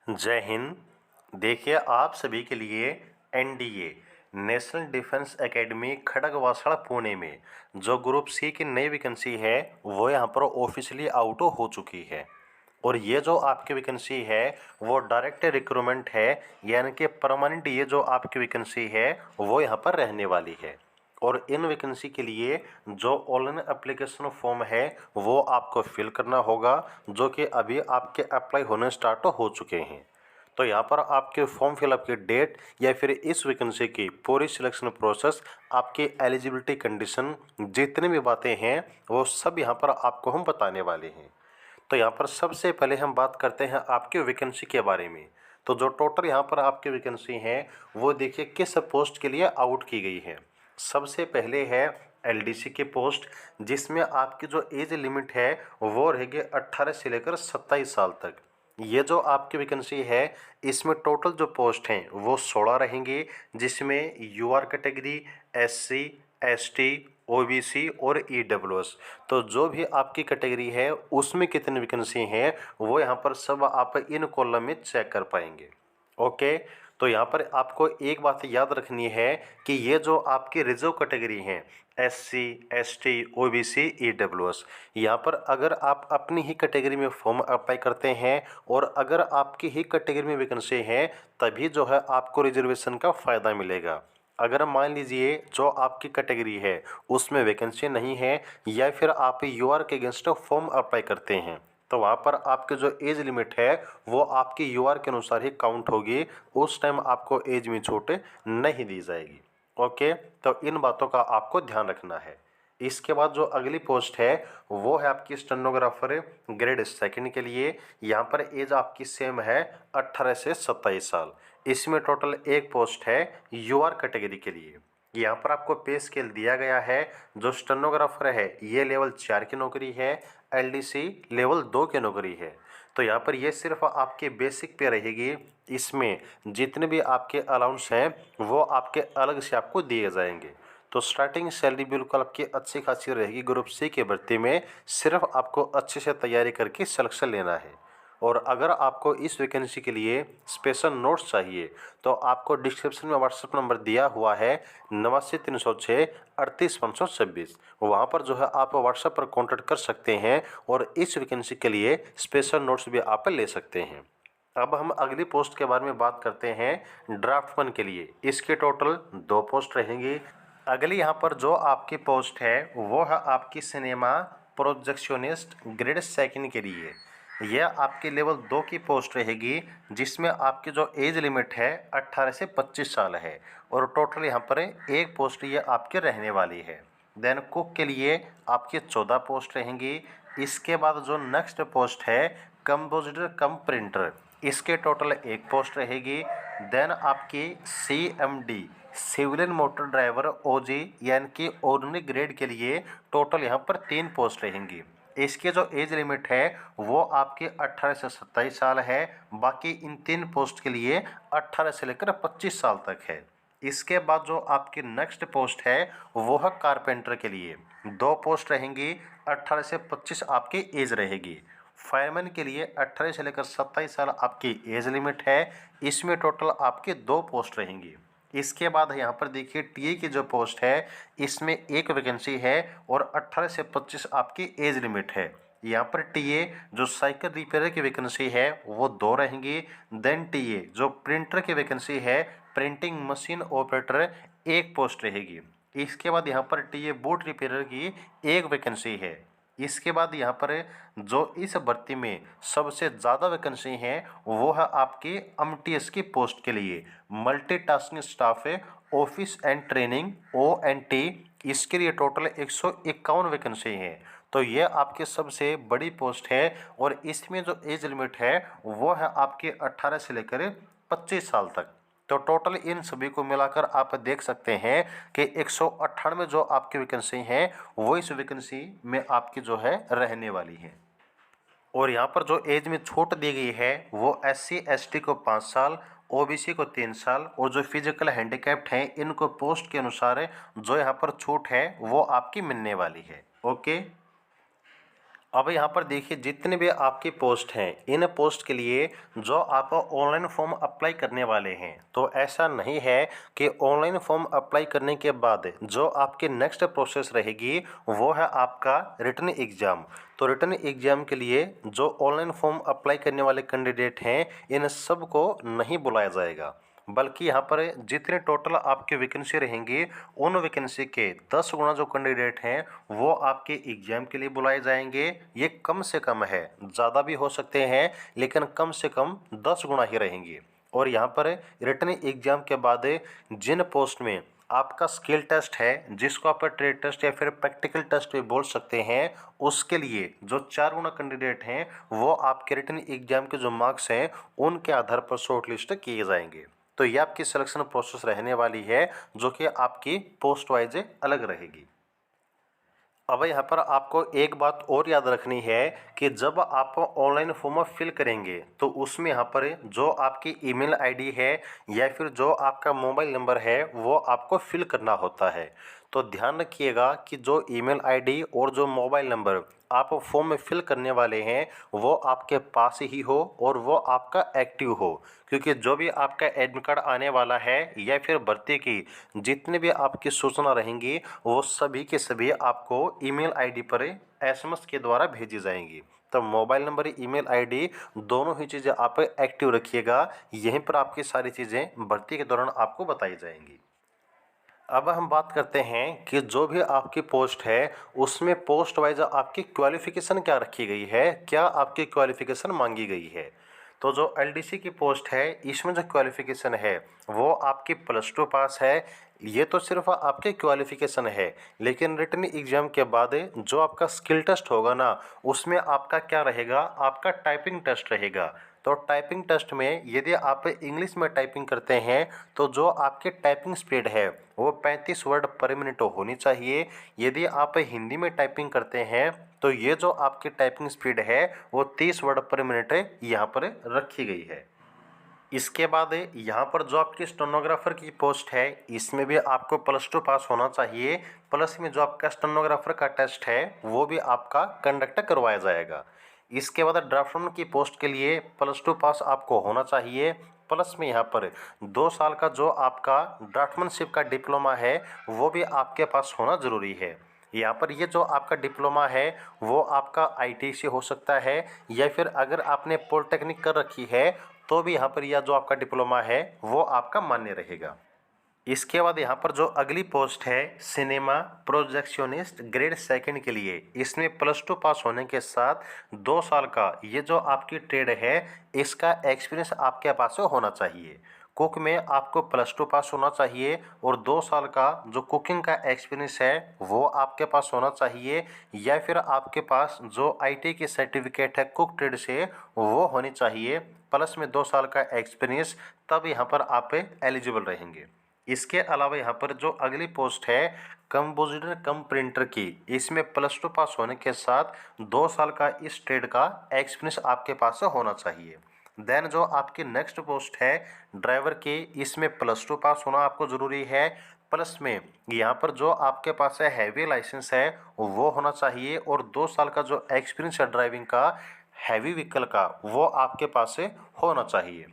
जय हिंद। देखिए, आप सभी के लिए NDA national defence academy Khadakwasla Pune में जो ग्रुप सी की नई वैकेंसी है वो यहाँ पर ऑफिशियली आउट हो चुकी है। और ये जो आपकी वैकेंसी है वो डायरेक्ट रिक्रूटमेंट है, यानी कि परमानेंट ये जो आपकी वैकेंसी है वो यहाँ पर रहने वाली है। और इन वैकेंसी के लिए जो ऑनलाइन एप्लीकेशन फॉर्म है वो आपको फिल करना होगा, जो कि अभी आपके अप्लाई होने स्टार्ट हो चुके हैं। तो यहाँ पर आपके फॉर्म फिलअप की डेट या फिर इस वैकेंसी की पूरी सिलेक्शन प्रोसेस, आपकी एलिजिबिलिटी कंडीशन, जितनी भी बातें हैं वो सब यहाँ पर आपको हम बताने वाले हैं। तो यहाँ पर सबसे पहले हम बात करते हैं आपके वैकेंसी के बारे में। तो जो टोटल यहाँ पर आपकी वैकेंसी है वो देखिए किस पोस्ट के लिए आउट की गई है। सबसे पहले है एलडीसी की पोस्ट, जिसमें आपकी जो एज लिमिट है वो रहेगी 18 से लेकर 27 साल तक। ये जो आपकी वैकेंसी है इसमें टोटल जो पोस्ट हैं वो 16 रहेंगी, जिसमें UR category, SC, ST, OBC और ईडब्ल्यूएस। तो जो भी आपकी कैटेगरी है उसमें कितनी वैकेंसी हैं वो यहाँ पर सब आप इन कॉलम में चेक कर पाएंगे। ओके। तो यहाँ पर आपको एक बात याद रखनी है कि ये जो आपकी रिजर्व कैटेगरी हैं, एससी, एसटी, ओबीसी, ईडब्ल्यूएस, यहाँ पर अगर आप अपनी ही कैटेगरी में फॉर्म अप्लाई करते हैं और अगर आपकी ही कैटेगरी में वैकेंसी है तभी जो है आपको रिजर्वेशन का फ़ायदा मिलेगा। अगर मान लीजिए जो आपकी कैटेगरी है उसमें वैकेंसी नहीं है या फिर आप यूआर के अगेंस्ट फॉर्म अप्लाई करते हैं तो वहाँ पर आपकी जो एज लिमिट है वो आपकी यूआर के अनुसार ही काउंट होगी, उस टाइम आपको एज में छूट नहीं दी जाएगी। ओके। तो इन बातों का आपको ध्यान रखना है। इसके बाद जो अगली पोस्ट है वो है आपकी स्टेनोग्राफर ग्रेड सेकंड के लिए। यहाँ पर एज आपकी सेम है 18 से 27 साल। इसमें टोटल एक पोस्ट है यूआर कैटेगरी के लिए। यहाँ पर आपको पे स्केल दिया गया है। जो स्टेनोग्राफर है ये लेवल 4 की नौकरी है, एलडीसी लेवल 2 की नौकरी है। तो यहाँ पर ये सिर्फ आपके बेसिक पे रहेगी। इसमें जितने भी आपके अलाउंस हैं वो आपके अलग से आपको दिए जाएंगे। तो स्टार्टिंग सैलरी बिल्कुल आपकी अच्छी खासी रहेगी। ग्रुप सी की भर्ती में सिर्फ आपको अच्छे से तैयारी करके सिलेक्शन लेना है। और अगर आपको इस वैकेंसी के लिए स्पेशल नोट्स चाहिए तो आपको डिस्क्रिप्शन में व्हाट्सएप नंबर दिया हुआ है 89 306 38 526। वहाँ पर जो है आप व्हाट्सएप पर कॉन्टैक्ट कर सकते हैं और इस वैकेंसी के लिए स्पेशल नोट्स भी आप ले सकते हैं। अब हम अगली पोस्ट के बारे में बात करते हैं ड्राफ्टमैन के लिए। इसके टोटल 2 पोस्ट रहेंगी। अगली यहाँ पर जो आपकी पोस्ट है वो है आपकी सिनेमा प्रोजेक्शनिस्ट ग्रेड सेकंड के लिए। यह आपके लेवल 2 की पोस्ट रहेगी, जिसमें आपकी जो एज लिमिट है 18 से 25 साल है और टोटल यहाँ पर एक पोस्ट ये आपके रहने वाली है। देन कुक के लिए आपकी 14 पोस्ट रहेंगी। इसके बाद जो नेक्स्ट पोस्ट है कंपोजिटर कम प्रिंटर, इसके टोटल एक पोस्ट रहेगी। देन आपकी CMD civil and motor driver OG यानी कि ऑर्डिनरी ग्रेड के लिए टोटल यहाँ पर 3 पोस्ट रहेंगी। इसके जो एज लिमिट है वो आपकी 18 से 27 साल है। बाकी इन 3 पोस्ट के लिए 18 से लेकर 25 साल तक है। इसके बाद जो आपकी नेक्स्ट पोस्ट है वो है कारपेंटर के लिए। 2 पोस्ट रहेंगी, 18 से 25 आपकी एज रहेगी। फायरमैन के लिए 18 से लेकर 27 साल आपकी एज लिमिट है। इसमें टोटल आपके 2 पोस्ट रहेंगी। इसके बाद यहाँ पर देखिए टीए की जो पोस्ट है इसमें एक वैकेंसी है और 18 से 25 आपकी एज लिमिट है। यहाँ पर टीए जो साइकिल रिपेयर की वैकेंसी है वो 2 रहेंगी। देन टीए जो प्रिंटर की वैकेंसी है, प्रिंटिंग मशीन ऑपरेटर, एक पोस्ट रहेगी। इसके बाद यहाँ पर टीए बोर्ड रिपेयर की एक वैकेंसी है। इसके बाद यहाँ पर जो इस भर्ती में सबसे ज़्यादा वैकेंसी हैं वो है आपकी एमटीएस की पोस्ट के लिए, मल्टीटास्किंग स्टाफ है, ऑफिस एंड ट्रेनिंग ONT। इसके लिए टोटल 151 वैकेंसी हैं। तो ये आपकी सबसे बड़ी पोस्ट है और इसमें जो एज लिमिट है वो है आपके 18 से लेकर 25 साल तक। तो टोटल इन सभी को मिलाकर आप देख सकते हैं कि 198 जो आपकी वैकेंसी हैं वो इस वैकेंसी में आपकी जो है रहने वाली है। और यहाँ पर जो एज में छूट दी गई है वो SC ST को 5 साल, OBC को 3 साल और जो फिजिकल हैंडीकैप्ड हैं इनको पोस्ट के अनुसार जो यहाँ पर छूट है वो आपकी मिलने वाली है। ओके। अब यहाँ पर देखिए जितने भी आपकी पोस्ट हैं, इन पोस्ट के लिए जो आप ऑनलाइन फॉर्म अप्लाई करने वाले हैं, तो ऐसा नहीं है कि ऑनलाइन फॉर्म अप्लाई करने के बाद जो आपकी नेक्स्ट प्रोसेस रहेगी वो है आपका रिटन एग्ज़ाम। तो रिटन एग्ज़ाम के लिए जो ऑनलाइन फॉर्म अप्लाई करने वाले कैंडिडेट हैं, इन सब को नहीं बुलाया जाएगा, बल्कि यहाँ पर जितने टोटल आपकी वैकेंसी रहेंगी, उन वैकेंसी के 10 गुना जो कैंडिडेट हैं वो आपके एग्ज़ाम के लिए बुलाए जाएंगे। ये कम से कम है, ज़्यादा भी हो सकते हैं, लेकिन कम से कम 10 गुना ही रहेंगे। और यहाँ पर रिटन एग्ज़ाम के बाद जिन पोस्ट में आपका स्किल टेस्ट है, जिसको आप ट्रेड टेस्ट या फिर प्रैक्टिकल टेस्ट भी बोल सकते हैं, उसके लिए जो 4 गुना कैंडिडेट हैं वो आपके रिटन एग्ज़ाम के जो मार्क्स हैं उनके आधार पर शॉर्ट लिस्ट किए जाएंगे। तो ये आपकी सिलेक्शन प्रोसेस रहने वाली है, जो कि आपकी पोस्ट वाइज अलग रहेगी। अब यहाँ पर आपको एक बात और याद रखनी है कि जब आप ऑनलाइन फॉर्म फिल करेंगे तो उसमें यहाँ पर जो आपकी ईमेल आईडी है या फिर जो आपका मोबाइल नंबर है वो आपको फिल करना होता है। तो ध्यान रखिएगा कि जो ईमेल आईडी और जो मोबाइल नंबर आप फॉर्म में फिल करने वाले हैं वो आपके पास ही हो और वो आपका एक्टिव हो, क्योंकि जो भी आपका एडमिट कार्ड आने वाला है या फिर भर्ती की जितनी भी आपकी सूचना रहेंगी वो सभी के सभी आपको ईमेल आईडी पर एसएमएस के द्वारा भेजी जाएंगी। तो मोबाइल नंबर ईमेल आईडी दोनों ही चीज़ें आप एक्टिव रखिएगा, यहीं पर आपकी सारी चीज़ें भर्ती के दौरान आपको बताई जाएंगी। अब हम बात करते हैं कि जो भी आपकी पोस्ट है उसमें पोस्ट वाइज आपकी क्वालिफ़िकेशन क्या रखी गई है, क्या आपकी क्वालिफ़िकेशन मांगी गई है। तो जो एलडीसी की पोस्ट है इसमें जो क्वालिफ़िकेशन है वो आपकी +2 पास है। ये तो सिर्फ आपके क्वालिफ़िकेशन है, लेकिन रिटन एग्ज़ाम के बाद जो आपका स्किल टेस्ट होगा ना, उसमें आपका क्या रहेगा, आपका टाइपिंग टेस्ट रहेगा। तो टाइपिंग टेस्ट में यदि आप इंग्लिश में टाइपिंग करते हैं तो जो आपकी टाइपिंग स्पीड है वो 35 वर्ड पर मिनट होनी चाहिए। यदि आप हिंदी में टाइपिंग करते हैं तो ये जो आपकी टाइपिंग स्पीड है वो 30 वर्ड पर मिनट यहाँ पर रखी गई है। इसके बाद यहाँ पर जो आपकी स्टेनोग्राफर की पोस्ट है इसमें भी आपको +2 पास होना चाहिए, प्लस में जो आपका स्टेनोग्राफर का टेस्ट है वो भी आपका कंडक्ट करवाया जाएगा। इसके बाद ड्राफ्टमैन की पोस्ट के लिए +2 पास आपको होना चाहिए, प्लस में यहाँ पर 2 साल का जो आपका ड्राफ्टमैनशिप का डिप्लोमा है वो भी आपके पास होना ज़रूरी है। यहाँ पर ये जो आपका डिप्लोमा है वो आपका आईटी से हो सकता है, या फिर अगर आपने पॉलिटेक्निक कर रखी है तो भी यहाँ पर यह जो आपका डिप्लोमा है वो आपका मान्य रहेगा। इसके बाद यहाँ पर जो अगली पोस्ट है सिनेमा प्रोजेक्शनिस्ट ग्रेड 2 के लिए, इसमें +2 पास होने के साथ 2 साल का ये जो आपकी ट्रेड है इसका एक्सपीरियंस आपके पास होना चाहिए। कुक में आपको +2 पास होना चाहिए और 2 साल का जो कुकिंग का एक्सपीरियंस है वो आपके पास होना चाहिए, या फिर आपके पास जो आईटी की सर्टिफिकेट है कुक ट्रेड से वो होनी चाहिए, प्लस में 2 साल का एक्सपीरियंस, तब यहाँ पर आप एलिजिबल रहेंगे। इसके अलावा यहाँ पर जो अगली पोस्ट है कंपोजिटर कम प्रिंटर की, इसमें +2 पास होने के साथ 2 साल का इस ट्रेड का एक्सपीरियंस आपके पास होना चाहिए। देन जो आपकी नेक्स्ट पोस्ट है ड्राइवर की, इसमें +2 पास होना आपको ज़रूरी है, प्लस में यहाँ पर जो आपके पास है हैवी लाइसेंस है वो होना चाहिए, और 2 साल का जो एक्सपीरियंस है ड्राइविंग का हैवी व्हीकल का वो आपके पास से होना चाहिए।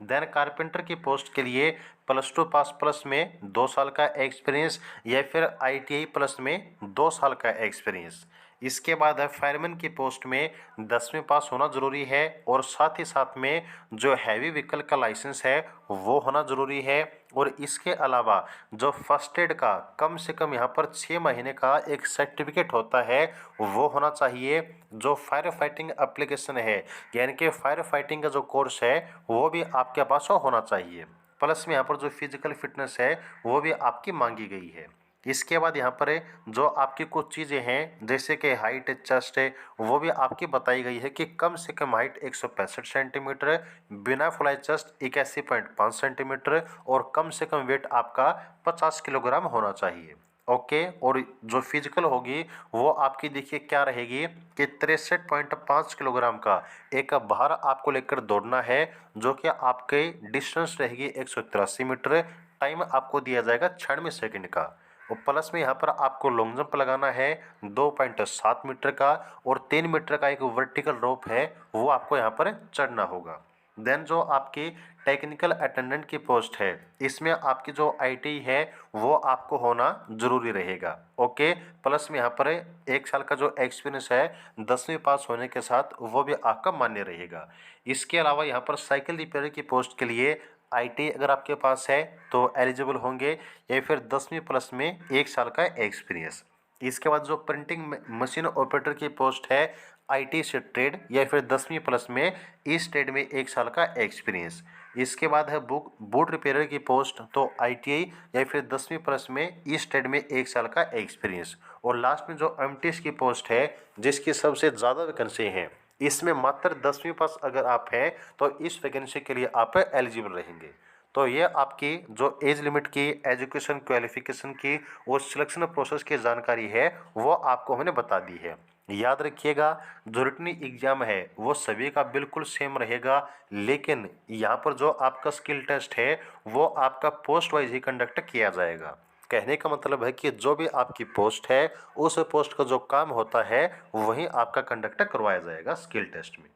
देन कारपेंटर की पोस्ट के लिए +2 पास प्लस में 2 साल का एक्सपीरियंस, या फिर आईटीआई प्लस में 2 साल का एक्सपीरियंस। इसके बाद है फायरमैन की पोस्ट में 10वीं पास होना ज़रूरी है, और साथ ही साथ में जो हैवी व्हीकल का लाइसेंस है वो होना ज़रूरी है। और इसके अलावा जो फर्स्ट एड का कम से कम यहाँ पर 6 महीने का एक सर्टिफिकेट होता है वो होना चाहिए। जो फायर फाइटिंग एप्लीकेशन है यानी कि फायर फाइटिंग का जो कोर्स है वो भी आपके पास होना चाहिए, प्लस में यहाँ पर जो फिजिकल फिटनेस है वो भी आपकी मांगी गई है। इसके बाद यहाँ पर जो आपकी कुछ चीज़ें हैं जैसे कि हाइट चेस्ट है वो भी आपकी बताई गई है कि कम से कम हाइट 165 सेंटीमीटर, बिना फुलाई चेस्ट 81.5 सेंटीमीटर, और कम से कम वेट आपका 50 किलोग्राम होना चाहिए। ओके, और जो फिजिकल होगी वो आपकी देखिए क्या रहेगी कि 63.5 किलोग्राम का एक भार आपको लेकर दौड़ना है, जो कि आपके डिस्टेंस रहेगी 183 मीटर, टाइम आपको दिया जाएगा 96 सेकंड का। और प्लस में यहाँ पर आपको लॉन्ग जंप लगाना है 2.7 मीटर का, और 3 मीटर का एक वर्टिकल रोप है वो आपको यहाँ पर चढ़ना होगा। देन जो आपकी टेक्निकल अटेंडेंट की पोस्ट है, इसमें आपकी जो आईटी है वो आपको होना जरूरी रहेगा। ओके, प्लस में यहाँ पर 1 साल का जो एक्सपीरियंस है 10वीं पास होने के साथ वो भी आपका मान्य रहेगा। इसके अलावा यहाँ पर साइकिल रिपेयर की पोस्ट के लिए आईटी अगर आपके पास है तो एलिजिबल होंगे, या फिर 10वीं प्लस में 1 साल का एक्सपीरियंस। इसके बाद जो प्रिंटिंग मशीन ऑपरेटर की पोस्ट है, आईटी से ट्रेड या फिर 10वीं प्लस में इस ट्रेड में 1 साल का एक्सपीरियंस। इसके बाद है बूट रिपेयरर की पोस्ट, तो आईटीआई या फिर 10वीं प्लस में इस ट्रेड में 1 साल का एक्सपीरियंस। और लास्ट में जो एमटीएस की पोस्ट है जिसकी सबसे ज़्यादा वैकेंसी है, इसमें मात्र 10वीं पास अगर आप हैं तो इस वैकेंसी के लिए आप एलिजिबल रहेंगे। तो ये आपकी जो एज लिमिट की, एजुकेशन क्वालिफिकेशन की और सिलेक्शन प्रोसेस की जानकारी है वो आपको हमने बता दी है। याद रखिएगा, जो रिटन एग्जाम है वो सभी का बिल्कुल सेम रहेगा, लेकिन यहाँ पर जो आपका स्किल टेस्ट है वो आपका पोस्ट वाइज ही कंडक्ट किया जाएगा। कहने का मतलब है कि जो भी आपकी पोस्ट है उस पोस्ट का जो काम होता है वही आपका कंडक्ट करवाया जाएगा स्किल टेस्ट में।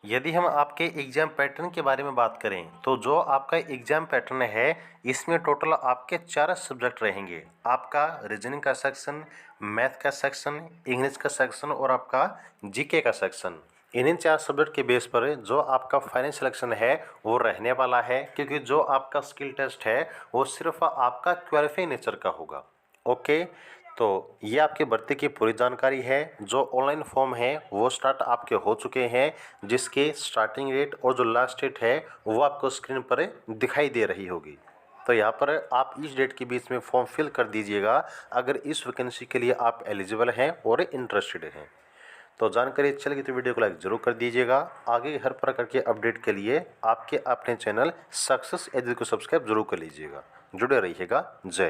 यदि हम आपके एग्जाम पैटर्न के बारे में बात करें तो जो आपका एग्जाम पैटर्न है इसमें टोटल आपके 4 सब्जेक्ट रहेंगे। आपका रीजनिंग का सेक्शन, मैथ का सेक्शन, इंग्लिश का सेक्शन और आपका जीके का सेक्शन। इन्हीं 4 सब्जेक्ट के बेस पर जो आपका फाइनल सिलेक्शन है वो रहने वाला है, क्योंकि जो आपका स्किल टेस्ट है वो सिर्फ आपका क्वालिफाई नेचर का होगा। ओके, तो ये आपकी भर्ती की पूरी जानकारी है। जो ऑनलाइन फॉर्म है वो स्टार्ट आपके हो चुके हैं, जिसके स्टार्टिंग डेट और जो लास्ट डेट है वो आपको स्क्रीन पर दिखाई दे रही होगी। तो यहाँ पर आप इस डेट के बीच में फॉर्म फिल कर दीजिएगा अगर इस वैकेंसी के लिए आप एलिजिबल हैं और इंटरेस्टेड हैं। तो जानकारी अच्छी लगी तो वीडियो को लाइक जरूर कर दीजिएगा। आगे हर प्रकार के अपडेट के लिए आपके अपने चैनल सक्सेस एजुकेशन को सब्सक्राइब जरूर कर लीजिएगा। जुड़े रहिएगा। जय।